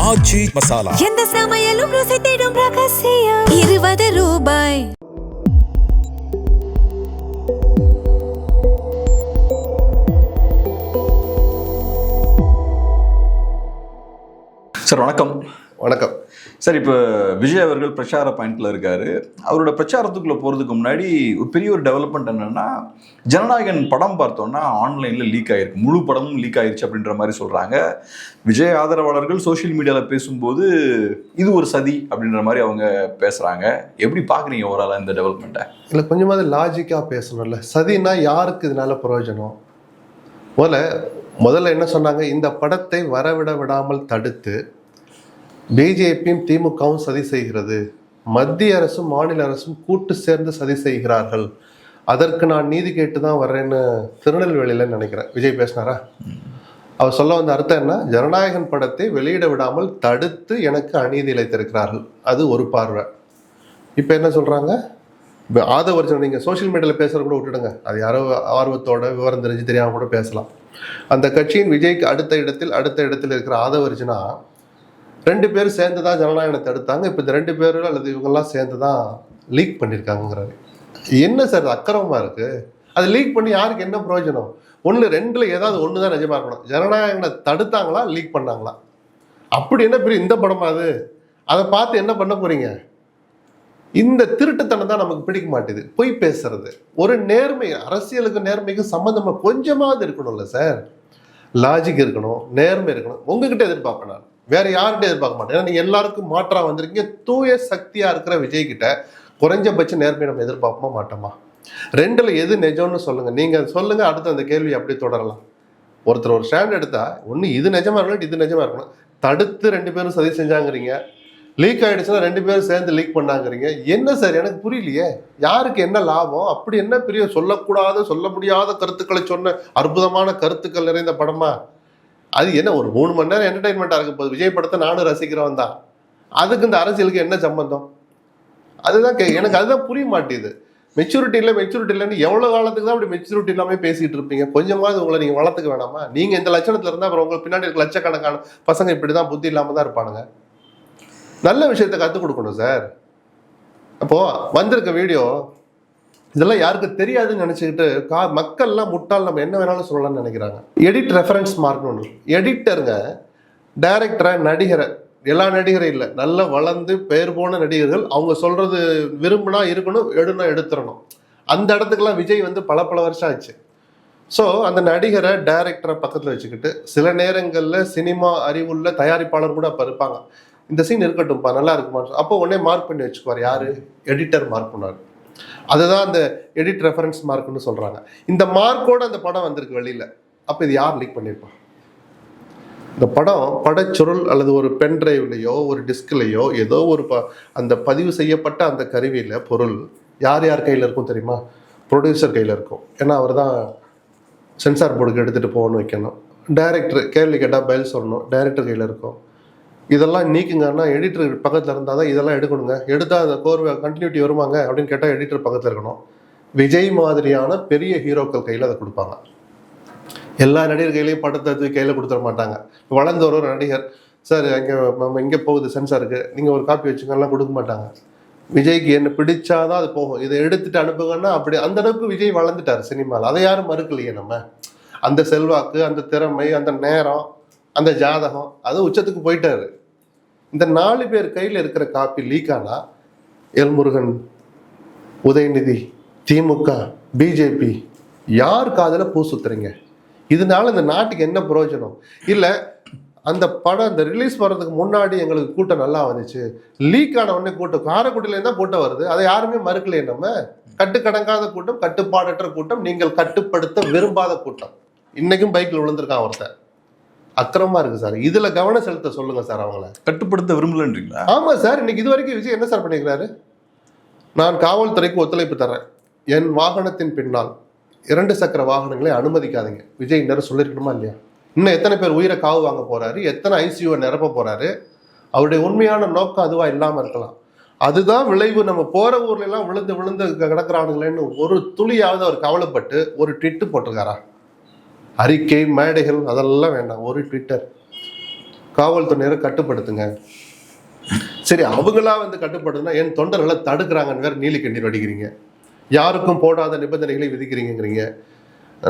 ஆச்சி மசாலா. எந்த சமையலும் ருசி தேடும் ரகசியம். 20 ரூபாய். சார் வணக்கம். வணக்கம் சார், இப்போ விஜய் அவர்கள் பிரச்சார பாயிண்ட்ல இருக்காரு. அவரோட பிரச்சாரத்துக்குள்ள போறதுக்கு முன்னாடி ஒரு பெரிய ஒரு டெவலப்மெண்ட் என்னன்னா, ஜனநாயகன் படம் பார்த்தோம்னா ஆன்லைன்ல லீக் ஆயிருக்கு, முழு படமும் லீக் ஆயிருச்சு அப்படின்ற மாதிரி சொல்றாங்க. விஜய் ஆதரவாளர்கள் சோசியல் மீடியால பேசும்போது இது ஒரு சதி அப்படின்ற மாதிரி அவங்க பேசுறாங்க. எப்படி பாக்குறீங்க ஓவராலா இந்த டெவலப்மெண்ட்டை? இல்லை, கொஞ்சமாவது லாஜிக்காக பேசணும்ல. சதினா யாருக்கு இதனால பிரயோஜனம்? முதல்ல என்ன சொன்னாங்க, இந்த படத்தை வரவிட விடாமல் தடுத்து பிஜேபியும் திமுகவும் சதி செய்கிறது, மத்திய அரசும் மாநில அரசும் கூட்டு சேர்ந்து சதி செய்கிறார்கள், அதற்கு நான் நீதி கேட்டு தான் வர்றேன்னு திருநெல்வேலியில் நினைக்கிறேன் விஜய் பேசினாரா? அவர் சொல்ல வந்த அர்த்தம் என்ன, ஜனநாயகன் படத்தை வெளியிட விடாமல் தடுத்து எனக்கு அநீதி இழைத்திருக்கிறார்கள். அது ஒரு பார்வை. இப்போ என்ன சொல்கிறாங்க, ஆதவர்ஜன் நீங்கள் சோஷியல் மீடியாவில் பேசுகிற கூட விட்டுடுங்க, அது யாரோ ஆர்வத்தோட விவரம் தெரிஞ்சு தெரியாமல் கூட பேசலாம். அந்த கட்சியின் விஜய்க்கு அடுத்த இடத்தில் இருக்கிற ஆதவர்ஜனா 2 பேர் சேர்ந்து தான் ஜனநாயகனை தடுத்தாங்க. இப்போ இந்த 2 பேர் அல்லது இவங்கெல்லாம் சேர்ந்து தான் லீக் பண்ணியிருக்காங்கிறாரு. என்ன சார் அக்கிரமமாக இருக்குது? அது லீக் பண்ணி யாருக்கு என்ன பிரயோஜனம்? 2ல் ஏதாவது ஒன்று தான் நிஜமாக இருக்கணும். ஜனநாயகனை தடுத்தாங்களா, லீக் பண்ணாங்களா? அப்படி என்ன பெரிய இந்த படமா அது? அதை பார்த்து என்ன பண்ண போறீங்க? இந்த திருட்டுத்தனம் தான் நமக்கு பிடிக்க மாட்டேது. பொய் பேசுறது, ஒரு நேர்மை, அரசியலுக்கு நேர்மைக்கு சம்மந்தமாக கொஞ்சமாவது இருக்கணும்ல சார். லாஜிக் இருக்கணும், நேர்மை இருக்கணும். உங்ககிட்ட எதிர்பார்ப்பேன் நான், வேற யார்கிட்ட எதிர்பார்க்க மாட்டேன். ஏன்னா நீங்க எல்லாருக்கும் மாற்றா வந்திருக்கீங்க. தூய சக்தியா இருக்கிற விஜய் கிட்ட குறைஞ்சபட்ச நேர்மை நம்ம எதிர்பார்ப்போமா மாட்டோமா? 2ல் எது நிஜம்னு சொல்லுங்க. நீங்க சொல்லுங்க, அடுத்து அந்த கேள்வி அப்படியே தொடரலாம். ஒருத்தர் ஒரு ஸ்டாண்ட் எடுத்தா ஒன்று இது நிஜமா இருக்கணும், இது நிஜமா இருக்கணும். தடுத்து 2 பேரும் சதி செஞ்சாங்கிறீங்க, லீக் ஆயிடுச்சுன்னா 2 பேரும் சேர்ந்து லீக் பண்ணாங்கிறீங்க. என்ன சார், எனக்கு புரியலையே. யாருக்கு என்ன லாபம்? அப்படி என்ன பெரிய சொல்லக்கூடாத சொல்ல முடியாத கருத்துக்களை சொன்ன அற்புதமான கருத்துக்கள் நிறைந்த படமா அது? என்ன ஒரு 3 மணி நேரம் என்டர்டைன்மெண்ட்டாக இருக்க போகுது. விஜய் படத்தை நானும் ரசிக்கிறவன் தான். அதுக்கு இந்த அரசியலுக்கு என்ன சம்பந்தம்? அதுதான் எனக்கு அதுதான் புரிய மாட்டேது. மெச்சூரிட்டி இல்லைன்னு எவ்வளோ காலத்துக்கு தான் அப்படி மெச்சூரிட்டி இல்லாமல் பேசிகிட்டு இருப்பீங்க? கொஞ்சமாவது உங்களை நீங்கள் வளர்த்துக்க வேணாமா? நீங்கள் இந்த லட்சணத்தில் இருந்தால் அப்புறம் உங்களுக்கு பின்னாடி இருக்க லட்சக்கணக்கான பசங்க இப்படி தான் புத்தி இல்லாமல் தான் இருப்பானுங்க. நல்ல விஷயத்தை கற்றுக் கொடுக்கணும் சார். அப்போது வந்திருக்க வீடியோ இதெல்லாம் யாருக்கு தெரியாதுன்னு நினச்சிக்கிட்டு மக்கள்லாம் முட்டால் நம்ம என்ன வேணாலும் சொல்லலாம்னு நினைக்கிறாங்க. எடிட் ரெஃபரன்ஸ் மார்க்னு ஒன்று. எடிட்டருங்க டைரக்டரை நடிகரை, எல்லா நடிகரும் இல்லை, நல்லா வளர்ந்து பெயர் போன நடிகர்கள், அவங்க சொல்கிறது விரும்பினா இருக்கணும், எடுனா எடுத்துடணும். அந்த இடத்துக்கெல்லாம் விஜய் வந்து பல வருஷம் ஆச்சு. ஸோ அந்த நடிகரை டைரக்டரை பக்கத்தில் வச்சுக்கிட்டு சில நேரங்களில் சினிமா அறிவுள்ள தயாரிப்பாளர் கூட அப்போ இருப்பாங்க, இந்த சீன் இருக்கட்டும்ப்பா நல்லா இருக்குமா, அப்போ உடனே மார்க் பண்ணி வச்சுக்குவார். யார்? எடிட்டர் மார்க் பண்ணார். அதுதான் அந்த எடிட் ரெஃபரன்ஸ் மார்க்னு சொல்கிறாங்க. இந்த மார்க்கோடு அந்த படம் வந்திருக்கு வெளியில். அப்போ இது யார் லீக் பண்ணியிருப்பான்? இந்த படச்சுருள் அல்லது ஒரு பென் டிரைவ்லையோ ஒரு டிஸ்க்லையோ ஏதோ ஒரு அந்த பதிவு செய்யப்பட்ட அந்த கருவியில் பொருள் யார் கையில் இருக்கும் தெரியுமா? ப்ரொடியூசர் கையில் இருக்கும். ஏன்னா அவர் தான் சென்சார் போர்டுக்கு எடுத்துகிட்டு போகணும்னு வைக்கணும். டைரக்டர் கேள்வி கேட்டால் பதில் சொல்லணும், டைரக்டர் கையில் இருக்கும். இதெல்லாம் நீக்குங்கன்னா எடிட்டர் பக்கத்தில் இருந்தால் தான் இதெல்லாம் எடுக்கணுங்க. எடுத்தால் அந்த கோர்வை கண்டினியூட்டி வருவாங்க அப்படின்னு கேட்டால் எடிட்டர் பக்கத்தில் இருக்கணும். விஜய் மாதிரியான பெரிய ஹீரோக்கள் கையில் அதை கொடுப்பாங்க. எல்லா நடிகர் கையிலையும் படத்தை கையில் கொடுத்துட மாட்டாங்க. வளர்ந்து ஒரு நடிகர், சார் நம்ம இங்கே போகுது சென்சாருக்கு, நீங்கள் ஒரு காப்பி வச்சுக்கலாம் கொடுக்க மாட்டாங்க. விஜய்க்கு என்ன பிடிச்சாதான் அது போகும். இதை எடுத்துகிட்டு அனுப்புங்கன்னா அப்படி அந்த அளவுக்கு விஜய் வளர்ந்துட்டார் சினிமாவில். அதை யாரும் மறுக்கலையே. நம்ம அந்த செல்வாக்கு, அந்த திறமை, அந்த நேரம், அந்த ஜாதகம், அது உச்சத்துக்கு போயிட்டாரு. இந்த 4 பேர் கையில் இருக்கிற காப்பி லீக் ஆனா எல்முருகன், உதயநிதி, திமுக, பிஜேபி யார் காதில் பூ சுத்துறீங்க? இதனால இந்த நாட்டுக்கு என்ன பிரயோஜனம்? இல்லை அந்த படம் அந்த ரிலீஸ் பண்ணுறதுக்கு முன்னாடி எங்களுக்கு கூட்டம் நல்லா வந்துச்சு, லீக் ஆன உடனே கூட்டம் காரைக்குடியிலேருந்து தான் கூட்டம் வருது, அதை யாருமே மறுக்கலையே. நம்ம கட்டுக்கடங்காத கூட்டம், கட்டுப்பாடற்ற கூட்டம், நீங்கள் கட்டுப்படுத்த விரும்பாத கூட்டம். இன்னைக்கும் பைக்கில் விழுந்திருக்கான் ஒருத்தர். அக்கிரமா இருக்கு சார். இதுல கவனம் செலுத்த சொல்லுங்க சார். அவங்கள கட்டுப்படுத்த விரும்பலன்றீங்களா? ஆமா சார். இன்னைக்கு இது வரைக்கும் விஜய் என்ன சார் பண்ணிக்கிறாரு? நான் காவல்துறைக்கு ஒத்துழைப்பு தரேன், என் வாகனத்தின் பின்னால் 2 சக்கர வாகனங்களை அனுமதிக்காதீங்க. விஜய் நேரம் சொல்லிருக்கணுமா இல்லையா? இன்னும் எத்தனை பேர் உயிரை காவு வாங்க போறாரு, எத்தனை ஐசியூவை நிரப்ப போறாரு? அவருடைய உண்மையான நோக்கம் அதுவா இல்லாம இருக்கலாம். அதுதான் விளைவு. நம்ம போற ஊர்ல எல்லாம் விழுந்து கிடக்குறானுங்களேன்னு ஒரு துளியாவது அவர் கவலைப்பட்டு ஒரு ட்விட்டு போட்டிருக்காரா? அறிக்கை, மேடைகள் அதெல்லாம் வேண்டாம், ஒரு ட்விட்டர். காவல்துறையினரை கட்டுப்படுத்துங்க. சரி, அவங்களா வந்து கட்டுப்படுத்துனா என் தொண்டர்களை தடுக்கிறாங்கன்னு வேற நீலி கண்ணீர் வடிக்கிறீங்க, யாருக்கும் போடாத நிபந்தனைகளை விதிக்கிறீங்கிறீங்க.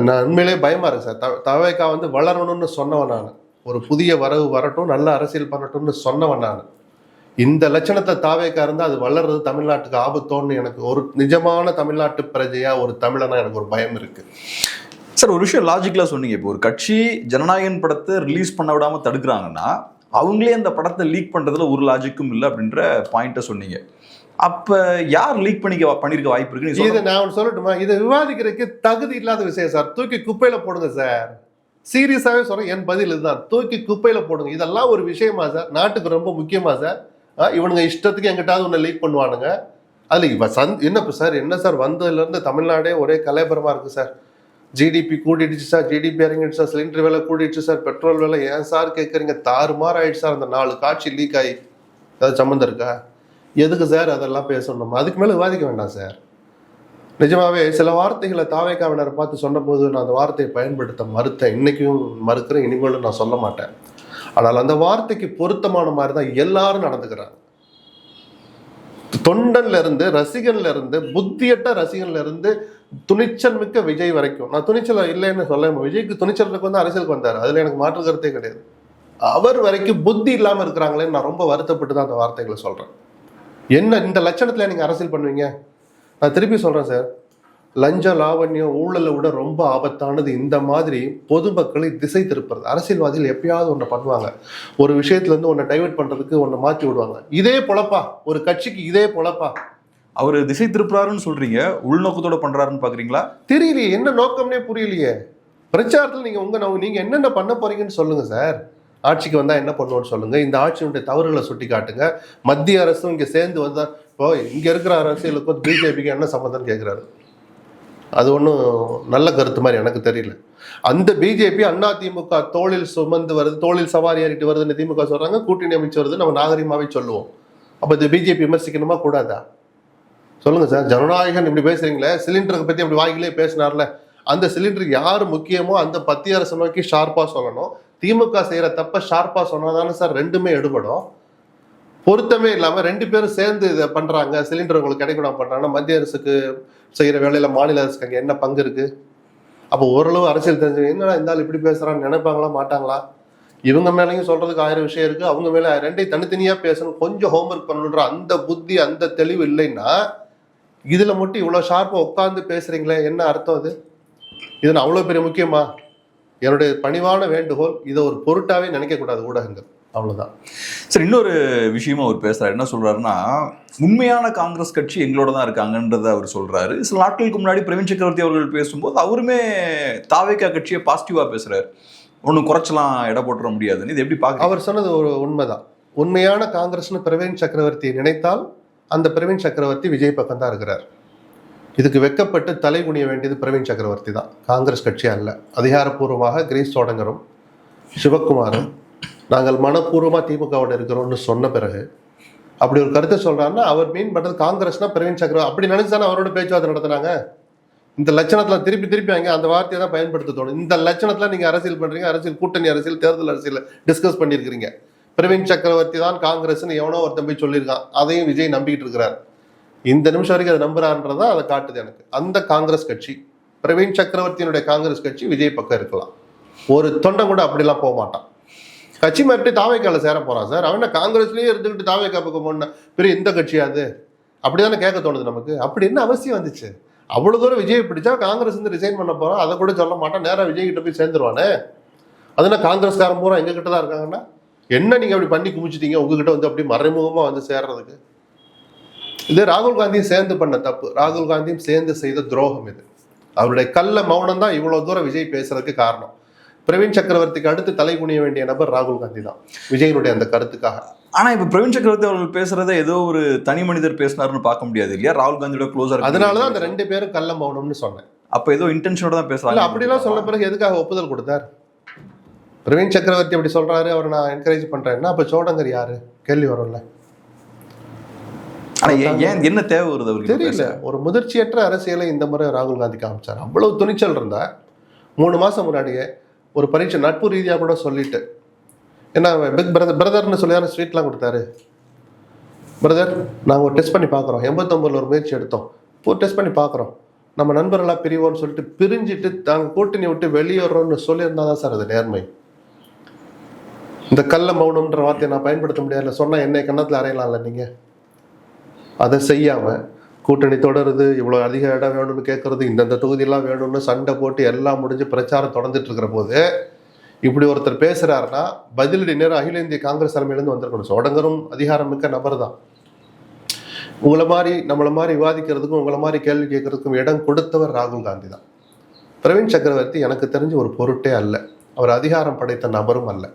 நான் உண்மையிலே பயமா இருக்கு சார். தவேகா வந்து வளரணும்னு சொன்னவன் நான், ஒரு புதிய வரவு வரட்டும், நல்ல அரசியல் பண்ணட்டும்னு சொன்னவன் நான். இந்த லட்சணத்தை தாவேக்கா இருந்தால் அது வளர்றது தமிழ்நாட்டுக்கு ஆபத்தோன்னு எனக்கு ஒரு நிஜமான தமிழ்நாட்டு பிரஜையா ஒரு தமிழனா எனக்கு ஒரு பயம் இருக்கு சார். ஒரு விஷயம் லாஜிக்கலாக சொன்னீங்க. இப்போ ஒரு கட்சி ஜனநாயகன் படத்தை ரிலீஸ் பண்ண விடாமல் தடுக்கிறாங்கன்னா அவங்களே அந்த படத்தை லீக் பண்ணுறதுல ஒரு லாஜிக்கும் இல்லை அப்படின்ற பாயிண்ட்டை சொன்னீங்க. அப்போ யார் லீக் பண்ணியிருக்க வாய்ப்பு இருக்குன்னு இதை நான் சொல்லட்டுமா? இதை விவாதிக்கிறதுக்கு தகுதி இல்லாத விஷயம் சார். தூக்கி குப்பையில் போடுங்க சார். சீரியஸாகவே சொல்கிறேன், என் பதில் இதுதான். தூக்கி குப்பையில் போடுங்க. இதெல்லாம் ஒரு விஷயமா சார்? நாட்டுக்கு ரொம்ப முக்கியமா சார்? இவனுங்க இஷ்டத்துக்கு எங்கிட்டாவது ஒன்று லீக் பண்ணுவானுங்க. அதில் இப்போ என்ன சார், என்ன சார் வந்ததுலேருந்து தமிழ்நாடே ஒரே கலைபரமாக இருக்குது சார். ஜிடிபி கூட்டிடுச்சு சார், ஜிடிபி இறங்கிடுச்சு சார், சிலிண்டர் விலை கூட்டிடுச்சு சார், பெட்ரோல் விலை ஏன் சார் கேட்குறீங்க? தாறுமாறு ஆயிடுச்சு சார். அந்த 4 காட்சி லீக் ஆகி ஏதாவது சம்மந்தம் இருக்கா? எதுக்கு சார் அதெல்லாம் பேசணும்? அதுக்கு மேலே விவாதிக்க வேண்டாம் சார். நிஜமாவே சில வார்த்தைகளை தாவேக்காவினரை பார்த்து சொன்னபோது நான் அந்த வார்த்தையை பயன்படுத்த மறுத்தேன். இன்னைக்கும் மறுக்கிறேன், இனிமேலும் நான் சொல்ல மாட்டேன். ஆனால் அந்த வார்த்தைக்கு பொருத்தமான மாதிரி தான் எல்லாரும் நடந்துக்கிறாங்க. தொண்டன்ல இருந்து, ரசிகன்ல இருந்து, புத்தியட்ட ரசிகன்ல இருந்து, துணிச்சல் மிக்க விஜய் வரைக்கும். நான் துணிச்சல் இல்லைன்னு சொல்ல, விஜய்க்கு துணிச்சலுக்கு வந்து அரசியலுக்கு வந்தார், அதுல எனக்கு மாற்று கருத்தே கிடையாது. அவர் வரைக்கும் புத்தி இல்லாம இருக்கிறாங்களேன்னு நான் ரொம்ப வருத்தப்பட்டு தான் அந்த வார்த்தைகளை சொல்றேன். என்ன இந்த லட்சணத்துல நீங்க அரசியல் பண்ணுவீங்க? நான் திருப்பி சொல்றேன் சார், லஞ்ச லாவண்யம் ஊழலை விட ரொம்ப ஆபத்தானது இந்த மாதிரி பொதுமக்களை திசை திருப்புறது. அரசியல்வாதிகள் எப்பயாவது ஒன்றை பண்ணுவாங்க, ஒரு விஷயத்துல இருந்து ஒன்றை டைவெர்ட் பண்றதுக்கு ஒன்றை மாற்றி விடுவாங்க. இதே பொழப்பா ஒரு கட்சிக்கு? இதே பொழப்பா? அவர் திசை திருப்புறாருன்னு சொல்றீங்க, உள்நோக்கத்தோட பண்றாருன்னு பாக்குறீங்களா? தெரியலையே, என்ன நோக்கம்னே புரியலையே. பிரச்சாரத்தில் நீங்க என்னென்ன பண்ண போறீங்கன்னு சொல்லுங்க சார். ஆட்சிக்கு வந்தா என்ன பண்ணுவோன்னு சொல்லுங்க. இந்த ஆட்சியினுடைய தவறுகளை சுட்டி காட்டுங்க. மத்திய அரசும் இங்க சேர்ந்து வந்தா, இப்போ இங்க இருக்கிற அரசியலுக்கும் பிஜேபிக்கு என்ன சம்பந்தம்னு கேட்கிறாரு. அது ஒன்றும் நல்ல கருத்து மாதிரி எனக்கு தெரியல. அந்த பிஜேபி அதிமுக தோளில் சுமந்து வருது, தோளில் சவாரி ஏறிட்டு வருதுன்னு திமுக சொல்றாங்க, கூட்டணி அமைச்சு வருது, நம்ம நாகரிகமாவே சொல்லுவோம். அப்ப இந்த பிஜேபி விமர்சிக்கணுமா கூடாதா? சொல்லுங்க சார். ஜனநாயகன் இப்படி பேசுறீங்களே, சிலிண்டருக்கு பத்தி அப்படி வாயிலே பேசினார்ல, அந்த சிலிண்டர் யார் முக்கியமோ அந்த மத்திய அரசு நோக்கி ஷார்ப்பா சொல்லணும். திமுக செய்யற தப்ப ஷார்ப்பா சொன்னாதானே சார் ரெண்டுமே எடுபடும். பொருத்தமே இல்லாம 2 பேரும் சேர்ந்து இதை பண்றாங்க, சிலிண்டர் உங்களுக்கு கிடைக்கூடாம பண்றாங்கன்னா மத்திய அரசுக்கு செய்யற வேலையில மாநில அரசுக்கு அங்கே என்ன பங்கு இருக்கு? அப்போ ஓரளவு அரசியல் தெரிஞ்சு என்னடா இருந்தாலும் இப்படி பேசுறான்னு நினைப்பாங்களா மாட்டாங்களா? இவங்க மேலேயும் சொல்றதுக்கு 1000 விஷயம் இருக்கு, அவங்க மேல 2 தனித்தனியா பேசணும், கொஞ்சம் ஹோம்ஒர்க் பண்ணணுன்ற அந்த புத்தி அந்த தெளிவு இல்லைன்னா இதுல மட்டும் இவ்வளவு ஷார்ப்பா உட்கார்ந்து பேசுறீங்களே, என்ன அர்த்தம்? அது இது அவ்வளவு பெரிய முக்கியமா? என்னுடைய பணிவான வேண்டுகோள், இதை ஒரு பொருட்டாவே நினைக்க கூடாது ஊடகங்கள், அவ்வளவுதான். சரி, இன்னொரு விஷயமா அவர் பேசுறாரு. என்ன சொல்றாருன்னா, உண்மையான காங்கிரஸ் கட்சி எங்களோட தான் இருக்காங்கன்றதை அவர் சொல்றாரு. சில நாட்களுக்கு முன்னாடி பிரவீன் சக்கரவர்த்தி அவர்கள் பேசும்போது அவருமே தாவேகா கட்சியை பாசிட்டிவா பேசுறாரு, ஒன்றும் குறைச்சலாம் எடை போட்டுற முடியாதுன்னு. இது எப்படி பார்க்க? அவர் சொன்னது ஒரு உண்மைதான். உண்மையான காங்கிரஸ்னு பிரவீன் சக்கரவர்த்தியை நினைத்தால் அந்த பிரவீன் சக்கரவர்த்தி விஜய் பக்கம் தான் இருக்கிறார். இதுக்கு வெக்கப்பட்டு தலை குனிய வேண்டியது பிரவீன் சக்கரவர்த்தி தான், காங்கிரஸ் கட்சி அல்ல. அதிகாரப்பூர்வமாக கிரீஷ் சோடங்கரும் சிவகுமாரும் நாங்கள் மனப்பூர்வமாக திமுகவோட இருக்கிறோம்னு சொன்ன பிறகு அப்படி ஒரு கருத்தை சொல்றாருன்னா அவர் மீன் பண்றது காங்கிரஸ்னா பிரவீன் சக்கரவர்த்தி அப்படி நினைச்சானே அவரோட பேச்சுவார்த்தை நடத்தினாங்க. இந்த லட்சணத்துல திருப்பி அங்கே அந்த வார்த்தையை தான் பயன்படுத்த தோணும். இந்த லட்சணத்துல நீங்க அரசியல் பண்றீங்க, அரசியல் கூட்டணி அரசியல், தேர்தல் அரசியல் டிஸ்கஸ் பண்ணியிருக்கிறீங்க. பிரவீன் சக்கரவர்த்தி தான் காங்கிரஸ்ன்னு எவனோ ஒருத்தன் போய் சொல்லியிருக்கான், அதையும் விஜய் நம்பிக்கிட்டு இருக்கிறார். இந்த நிமிஷம் வரைக்கும் அதை நம்புறான்றதா அதை காட்டுது எனக்கு. அந்த காங்கிரஸ் கட்சி, பிரவீன் சக்கரவர்த்தியினுடைய காங்கிரஸ் கட்சி விஜய் பக்கம் இருக்கலாம். ஒரு தொண்டன் கூட அப்படிலாம் போக மாட்டான். கட்சி மாற்றி தாவேக்கால சேர போறான் சார். அவன் காங்கிரஸ்லயே இருந்துக்கிட்டு தாவேக்கா பக்கம் போன பெரிய எந்த கட்சியாது அப்படிதானே கேட்க தோணுது நமக்கு. அப்படி என்ன அவசியம் வந்துச்சு? அவ்வளவு தூரம் விஜய் பிடிச்சா காங்கிரஸ் வந்து ரிசைன் பண்ண போறான், அதை கூட சொல்ல மாட்டான், நேராக விஜய் கிட்ட போய் சேர்ந்துருவானே. அதனால காங்கிரஸ்காரன் பூரா எங்க கிட்ட தான் இருக்காங்கன்னா என்ன நீங்க அப்படி பண்ணி குமிச்சிட்டீங்க உங்ககிட்ட வந்து அப்படி மறைமுகமா வந்து சேர்றதுக்கு? இது ராகுல் காந்தியும் சேர்ந்து பண்ண தப்பு, ராகுல் காந்தியும் சேர்ந்து செய்த துரோகம். இது அவருடைய கள்ள மௌனம் தான் இவ்வளவு தூரம் விஜய் பேசுறதுக்கு காரணம். பிரவீன் சக்கரவர்த்திக்கு அடுத்து தலை குனிய வேண்டிய நபர் ராகுல் காந்தி தான் விஜயனுடைய அந்த கருத்துக்காக. ஆனா இப்ப பிரவீன் சக்கரவர்த்தி அவர்கள் பேசுறத ஏதோ ஒரு தனி மனிதர் பேசினாருன்னு பார்க்க முடியாது இல்லையா? ராகுல் காந்தியோட க்ளோஸா, அதனாலதான் அந்த 2 பேரும் கள்ள மௌனம்னு சொன்னேன். அப்ப ஏதோ இன்டென்ஷனோட தான் பேசலாம். அப்படிலாம் சொன்ன பிறகு எதுக்காக ஒப்புதல் கொடுத்தார்? பிரவீன் சக்கரவர்த்தி அப்படி சொல்றாரு, அவரை நான் என்கரேஜ் பண்றேன்னா அப்ப சோடங்கர் யாரு கேள்வி வரும்ல. ஆனா ஏன் என்ன தேவை வருது அவருக்கு தெரியல. ஒரு முதிர்ச்சியற்ற அரசியலை இந்த முறை ராகுல் காந்தி காமிச்சார். அவ்வளவு துணிச்சல் இருந்தா 3 மாசம் முன்னாடியே ஒரு பரீட்சை நட்பு ரீதியாக கூட சொல்லிட்டு ஏன்னா பிக் பிரதர்னு சொல்லி தானே ஸ்வீட்லாம் கொடுத்தாரு. பிரதர் நாங்கள் ஒரு டெஸ்ட் பண்ணி பார்க்குறோம், 89 ஒரு முயற்சி எடுத்தோம், இப்போ டெஸ்ட் பண்ணி பார்க்குறோம், நம்ம நண்பர்களாக பிரிவோன்னு சொல்லிட்டு பிரிஞ்சுட்டு நாங்கள் கூட்டணி விட்டு வெளியேறோம்னு சொல்லியிருந்தா தான் சார் அது நேர்மை. இந்த கள்ள மௌனம்ன்ற வார்த்தையை நான் பயன்படுத்த முடியாதுல, சொன்னால் என்னை கன்னத்தில் அறையலாம்ல நீங்கள். அதை செய்யாமல் கூட்டணி தொடருது, இவ்வளோ அதிக இடம் வேணும்னு கேட்குறது, இந்தந்த தொகுதியெல்லாம் வேணும்னு சண்டை போட்டு எல்லாம் முடிஞ்சு பிரச்சாரம் தொடர்ந்துட்டு இருக்கிற போது இப்படி ஒருத்தர் பேசுகிறாருன்னா பதிலடி நேரம் அகில இந்திய காங்கிரஸ் தலைமையிலேருந்து வந்திருக்கணும். சோடங்கரும் அதிகாரம் மிக்க நபர் தான். உங்களை மாதிரி நம்மளை மாதிரி விவாதிக்கிறதுக்கும் உங்களை மாதிரி கேள்வி கேட்கறதுக்கும் இடம் கொடுத்தவர் ராகுல் காந்தி தான். பிரவீன் சக்கரவர்த்தி எனக்கு தெரிஞ்சு ஒரு பொருட்டே அல்ல, அவர் அதிகாரம் படைத்த நபரும் அல்ல.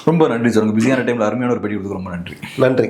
ரொம்ப நன்றி சார், உங்கள் பிஸியான டைமில் அருமையான ஒரு பேட்டி கொடுத்துக்கு ரொம்ப நன்றி. நன்றி.